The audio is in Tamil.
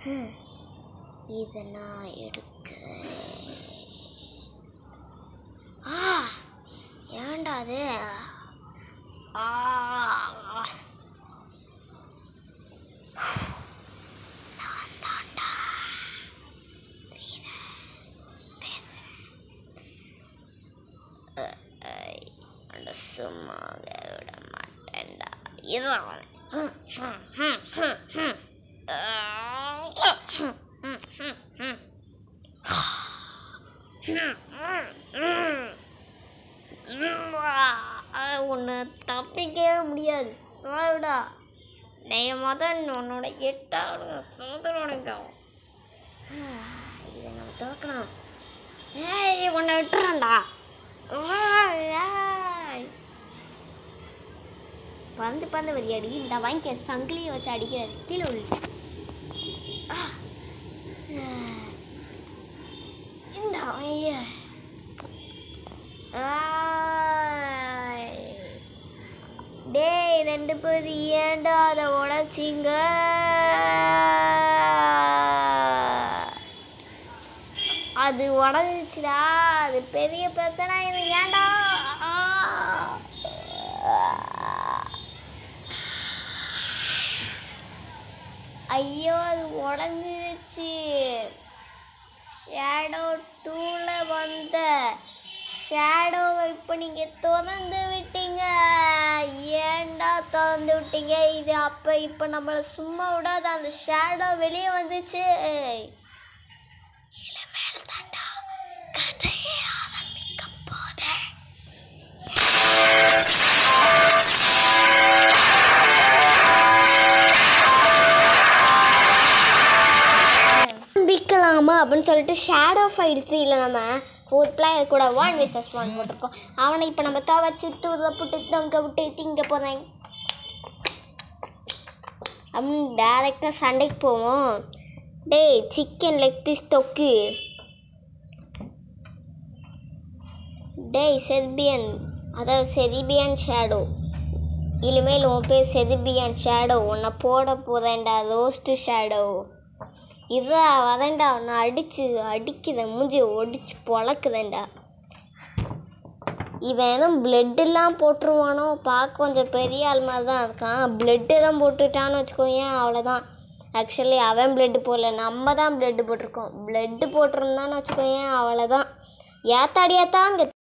இதை நான் எடுக்கிறேன். ஏன்டா அது? நான் தாண்டா பேசுறேன். சும்மாக விட மாட்டேன்டா. இதுதான் உன்னை தப்பிக்கவே முடியாது. சாவிடா மதன் உன்னோட 8வது சோதரனுக்கும் இதை நம்ம தோக்கலாம். உன்னை விட்டுறான்டா. பந்து வரியாடி. இந்த வாங்கிக்க சங்கிலியை வச்சு அடிக்கிறது. கீழே விழுட்டு இந்த டேய் 2 பேர் ஏன்டா அதை உடச்சிங்க? அது உடஞ்சிச்சுடா. அது பெரிய பிரச்சனை. இது ஏன்டா? ஐயோ அது உடஞ்சிருச்சு. ஷேடோ 2ல வந்த ஷேடோவை இப்போ நீங்கள் திறந்து விட்டீங்க. ஏன்டா திறந்து விட்டீங்க? இது அப்போ இப்போ நம்மளை சும்மா விடாது. அந்த ஷேடோ வெளியே வந்துச்சு. இனிமேல் தாண்டா கதையே ஆரம்பிக்க போதே. ஆரம்பிக்கலாமா அப்படின்னு சொல்லிட்டு ஷேடோ ஃபைட் 3ல நம்ம ஒரு பிளேயர் கூட 1 vs 1 போட்டிருக்கோம். அவனை இப்போ நம்ம துவச்சி தூர புட்டு தொங்க விட்டு திங்க போகிறேன் அப்படின்னு டேரெக்டாக சண்டைக்கு போவோம். டேய் சிக்கன் லெக் பீஸ் தொக்கு. டேய் செர்பியன், அதாவது செரிபியன் ஷேடோ. இனிமேல் உன் பேர் செரிபியன் ஷேடோ. உன்னை போட போகிறேன்டா ரோஸ்ட்டு ஷேடோ. இதான் வரேன்டா. நான் அடிக்கிறேன். மூஞ்சி ஒடிச்சு பொழக்குதேன்டா. இவன் எதுவும் பிளட்டெல்லாம் போட்டுருவானோ? பார்க்க கொஞ்சம் பெரிய ஆள் மாதிரி தான் இருக்கான். பிளட்டு தான் போட்டுட்டான்னு வச்சுக்கோங்க, அவ்வளோதான். ஆக்சுவலி அவன் பிளட்டு போடல, நம்ம தான் பிளட்டு போட்டிருக்கோம். பிளட்டு போட்டிருந்தான்னு வச்சுக்கோங்க, அவ்வளோதான். ஏத்தாடி ஏத்தான்